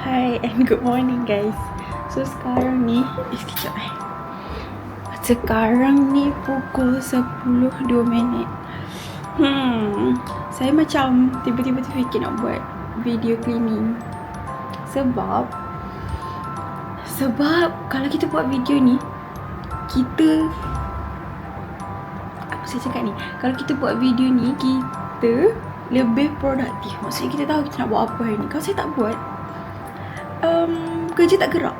Hi and good morning guys. So sekarang ni sekejap Sekarang ni pukul 10.02. Saya macam tiba-tiba terfikir nak buat video cleaning. Sebab kalau kita buat video ni, kita apa saya cakap ni? Kalau kita buat video ni, kita lebih produktif. Maksudnya kita tahu kita nak buat apa hari ni. Kalau saya tak buat, kerja tak gerak.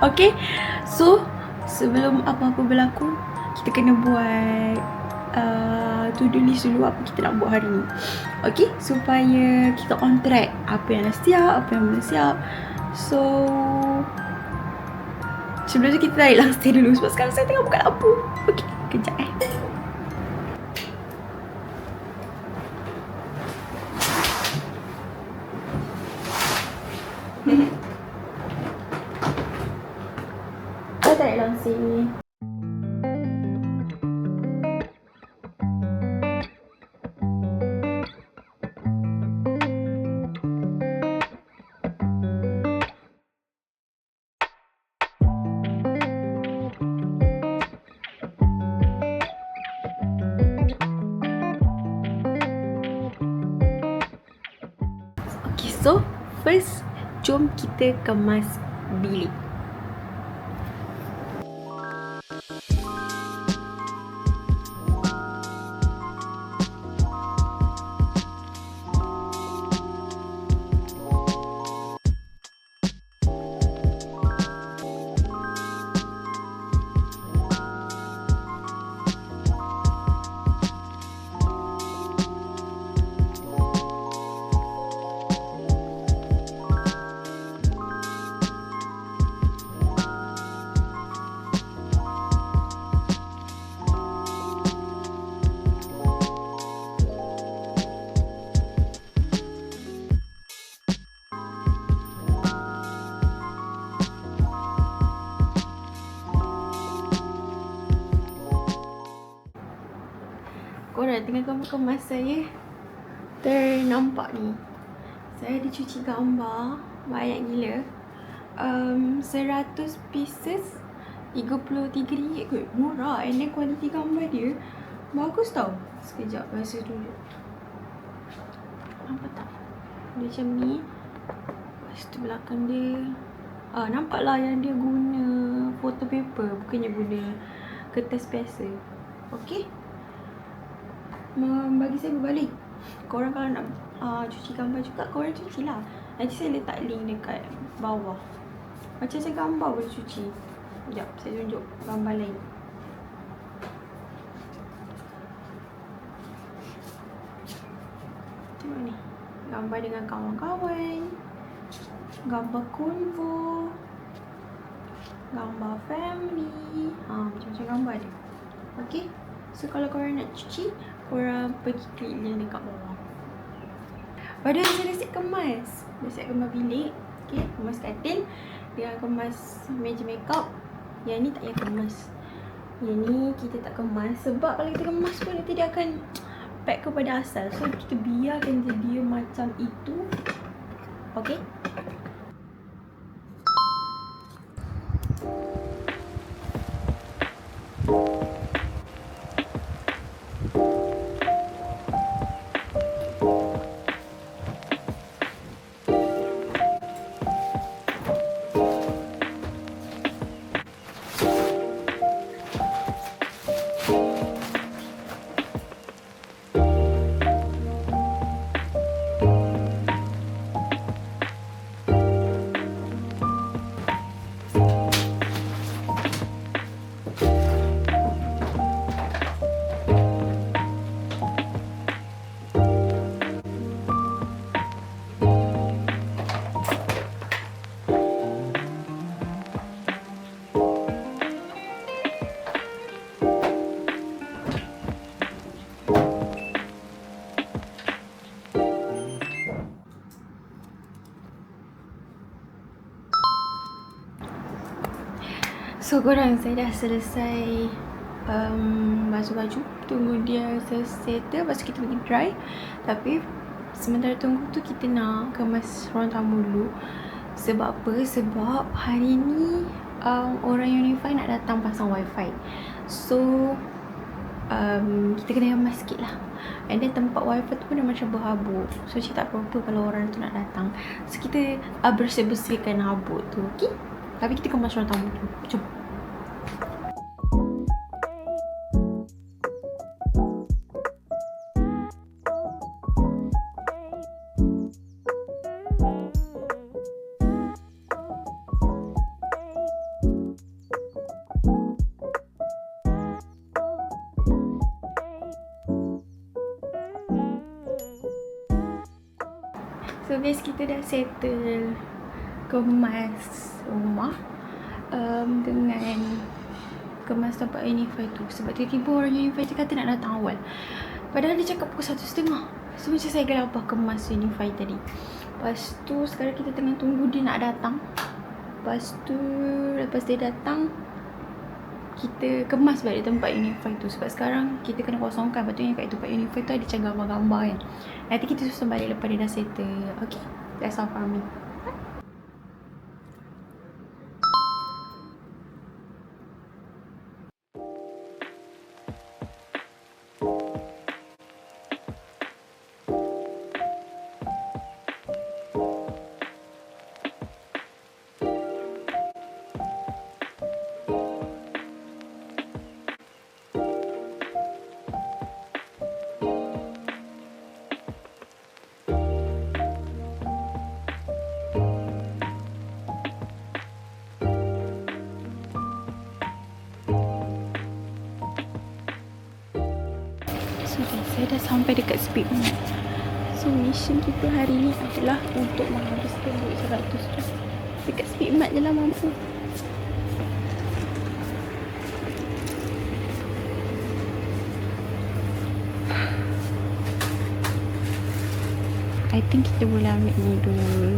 Okay, so sebelum apa-apa berlaku, kita kena buat to-do list dulu apa kita nak buat hari ni. Okay, supaya kita on track. Apa yang dah siap, apa yang belum siap. So sebelum tu kita tarik lang stay dulu. Sebab sekarang saya tengah buka lampu. Okay, kejap Saya tarik lang stay. Okay, so first jom kita kemas bilik. Korang tengah kemas saya ternampak ni. Saya ada cuci gambar banyak gila. 100 pieces RM33 kot. Murah. And then kualiti gambar dia bagus tau. Sekejap rasa dulu. Nampak tak? Dia macam ni. Lepas tu belakang dia nampak lah yang dia guna photo paper, bukannya guna kertas biasa. Okay, bagi saya berbalik. Korang kalau nak cuci gambar juga, korang cuci lah. Nanti saya letak link dekat bawah. Macam saya gambar boleh cuci. Sekejap, saya tunjuk gambar lain. Tengok ni, gambar dengan kawan-kawan, gambar konvo, gambar family, macam-macam gambar dia. Okay, so kalau korang nak cuci, korang pergi klik link dekat bawah. Padahal saya dah siap kemas. Dah siap kemas bilik. Okay, kemas katil dengan kemas meja makeup. Yang ni tak payah kemas. Yang ni kita tak kemas. Sebab kalau kita kemas pun nanti dia akan pack kepada asal. So kita biarkan dia macam itu. Okay. So korang, saya dah selesai basuh baju. Tunggu dia settle, lepas tu kita pergi dry. Tapi sementara tunggu tu kita nak kemas ruang tamu dulu. Sebab apa? Sebab hari ni orang Unify nak datang pasang wifi. So kita kena hemat sikit lah. And then tempat wifi tu pun dah macam berhabuk. So macam tak proper kalau orang tu nak datang. So kita bersih-bersihkan habuk tu. Okay? Tapi kita kemas ruang tamu tu. Jom. So guys, kita dah settle kemas rumah dengan kemas tempat Unify tu. Sebab tiba-tiba orang Unify tu kata nak datang awal, padahal dia cakap pukul 1:30. So macam saya gelabah kemas Unify tadi. Lepas tu sekarang kita tengah tunggu dia nak datang. Lepas tu lepas dia datang, kita kemas balik tempat Unify tu. Sebab sekarang kita kena kosongkan. Patutnya kat tempat Unify tu ada macam gambar-gambar kan. Nanti kita susun balik lepas dia dah settle. Okay, that's all for me. So guys, saya dah sampai dekat Speedmart. So mission kita hari ni adalah untuk menghabiskan duit 100 ringgit. Dekat Speedmart je lah mampu. I think kita boleh ambil ni dulu.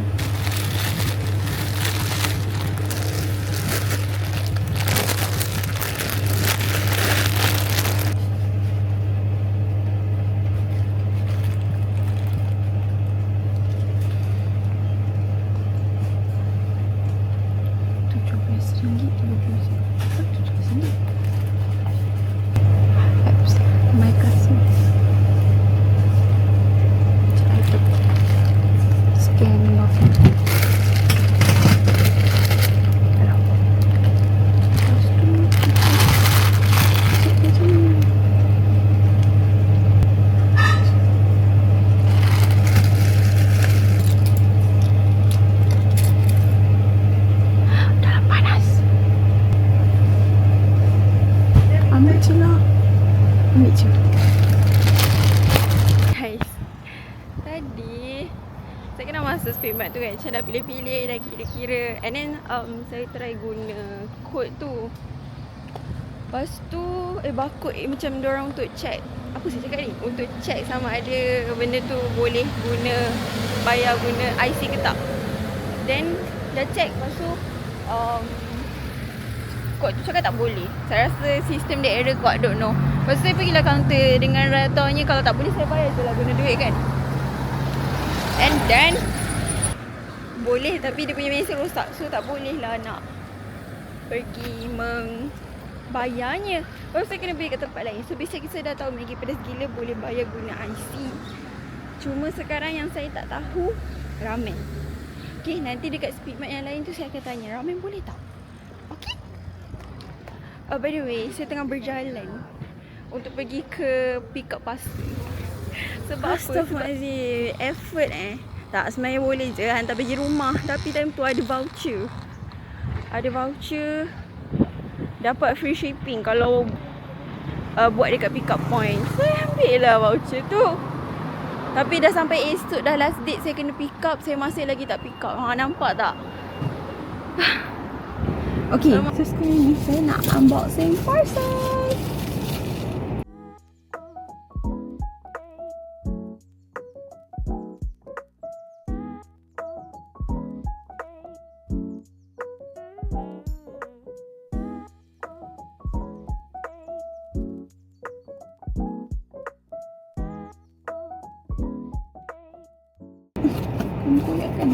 Guys, tadi saya kena masuk Speedmart tu kan. Macam dah pilih-pilih, dah kira-kira. And then saya try guna kod tu. Lepas tu barcode macam diorang untuk check. Apa saya cakap ni? Untuk check sama ada benda tu boleh guna, bayar guna IC ke tak. Then dah check. Lepas tu kod tu cakap tak boleh. Saya rasa sistem dia error kot, I don't know. Lepas tu saya pergilah counter dengan ratanya kalau tak boleh saya bayar je lah guna duit kan. And then boleh tapi dia punya mesin rosak. So tak boleh lah nak pergi bayarnya. Lepas saya kena pergi ke tempat lain. So basically saya dah tahu Maggi Pedas Gila boleh bayar guna IC. Cuma sekarang yang saya tak tahu ramen. Okay, nanti dekat Speedmart yang lain tu saya akan tanya ramen boleh tak? Okay. By the way, saya tengah berjalan untuk pergi ke pick up parcel. Sebab Astaghfirullahaladzim, effort tak, sebenarnya boleh je hantar pergi rumah. Tapi time tu ada voucher. Ada voucher, dapat free shipping kalau buat dekat pick up point. Saya ambil lah voucher tu. Tapi dah sampai esok, dah last date saya kena pick up. Saya masih lagi tak pick up. Nampak tak? Okay, so sekarang ni saya nak unboxing parcel. Kamu koyakkan.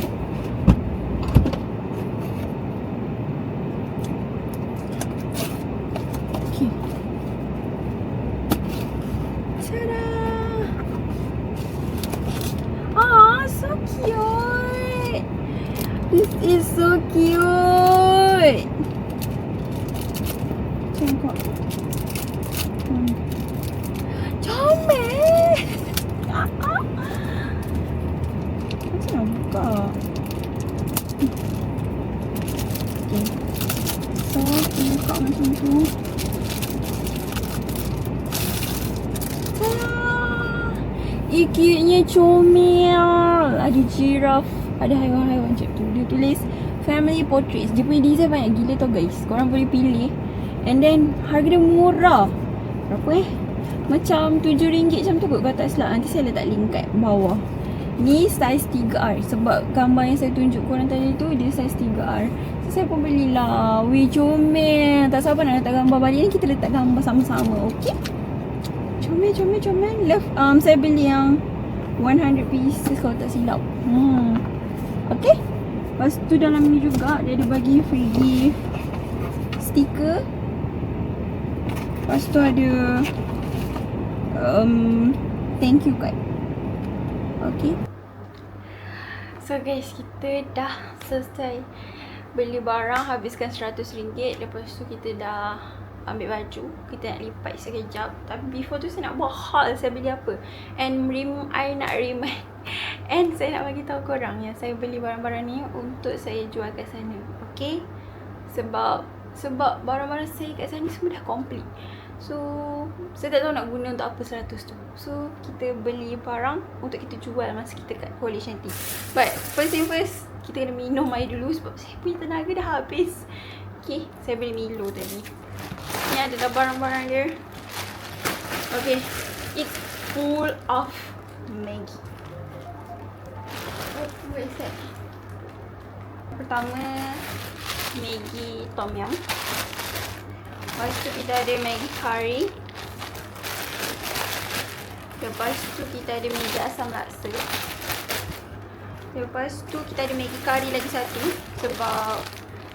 Okay. So, kita buka macam tu. Cute-nya comel. Ada giraffe, ada haiwan-haiwan macam tu. Dia tulis family portraits. Dia punya design banyak gila tau guys. Korang boleh pilih. And then harga dia murah. Berapa Macam RM7 macam tu kot kalau tak silap. Nanti saya letak link kat bawah. Ni saiz 3R. Sebab gambar yang saya tunjuk korang tadi tu, dia saiz 3R. So saya pun belilah. Weh comel. Tak sabar nak letak gambar balik ni. Kita letak gambar sama-sama. Okay. Comel. Love. Saya beli yang 100 pieces kalau tak silap. Okay. Lepas tu dalam ni juga dia ada bagi free gift stiker. Lepas tu ada thank you card. Okay. So guys, kita dah selesai beli barang, habiskan RM100. Lepas tu kita dah ambil baju. Kita nak lipat sekejap. Tapi before tu saya nak buat haul saya beli apa. And I nak remind and saya nak bagi tahu korang yang saya beli barang-barang ni untuk saya jual kat sana. Okay. Sebab barang-barang saya kat sana semua dah complete. So saya tak tahu nak guna untuk apa 100 tu. So kita beli barang untuk kita jual masa kita kat college nanti. But first thing first, kita kena minum air dulu sebab saya punya tenaga dah habis. Okay, saya beli Milo tadi. Ni adalah barang-barang dia. Okay, it's full of Maggi. What is that? Pertama, Maggi Tom Yum. Lepas tu kita ada Maggi Curry. Lepas tu kita ada Maggi Asam Laksa. Lepas tu kita ada Maggi Curry lagi satu. Sebab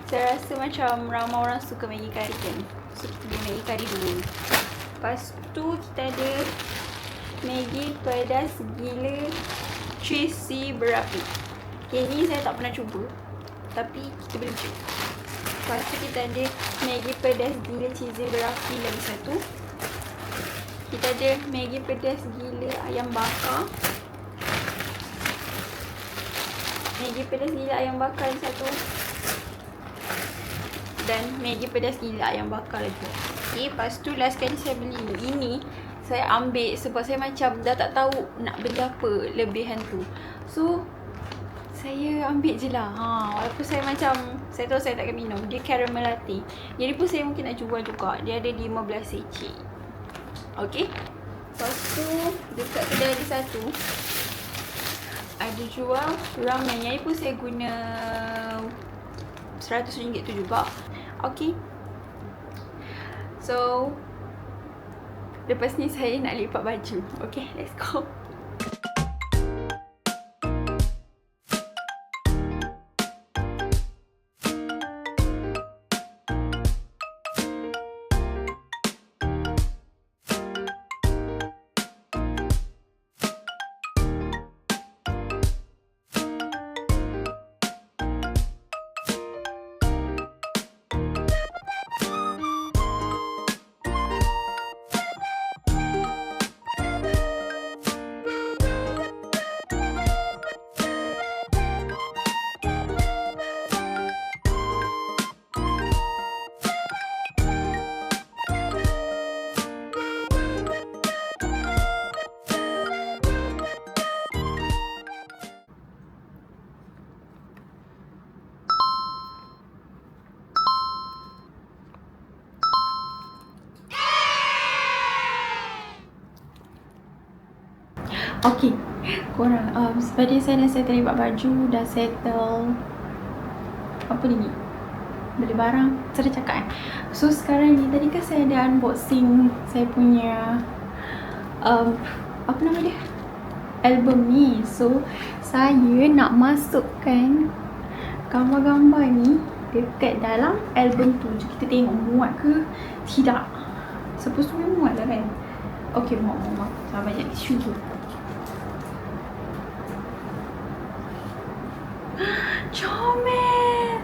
saya rasa macam ramai orang suka Maggi Curry kan. So kita beli Maggi Curry dulu. Lepas tu kita ada Maggi pedas gila cheesy berapi. Okay, ni saya tak pernah cuba. Tapi kita boleh cuba. Lepas tu kita ada Maggi pedas gila cheesy berapi lagi satu. Kita ada Maggi pedas gila ayam bakar. Maggi pedas gila ayam bakar lagi satu. Dan Maggi pedas gila ayam bakar lagi. Okay, lepas tu last kali saya beli ini saya ambil sebab saya macam dah tak tahu nak beli apa lebihan tu. So saya ambil je lah. Walaupun saya macam saya tahu saya tak akan minum. Dia caramel latte. Jadi pun saya mungkin nak jual juga. Dia ada 15 cc. Okay. Lepas tu dekat kedai lagi satu ada jual ramen. Yang ni pun saya guna RM100 tu juga. Okay. So lepas ni saya nak lipat baju. Okay, let's go. Okay, korang seperti saya dah settle lipat baju, dah settle apa lagi? Beli barang, saya dah cakap kan. So sekarang ni, tadi kan saya ada unboxing saya punya apa nama dia? Album ni. So saya nak masukkan gambar-gambar ni dekat dalam album tu. Jom kita tengok muat ke tidak. Supposed to be muat lah kan. Okay, muat. Sabar je, tisu tu. Comel.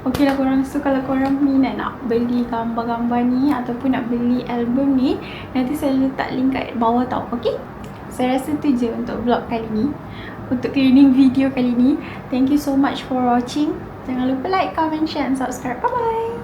Okey lah korang. So kalau korang minat nak beli gambar-gambar ni ataupun nak beli album ni, nanti saya letak link kat bawah tau. Okey? Saya rasa tu je untuk vlog kali ni, untuk cleaning video kali ni. Thank you so much for watching. Jangan lupa like, comment, share and subscribe. Bye bye.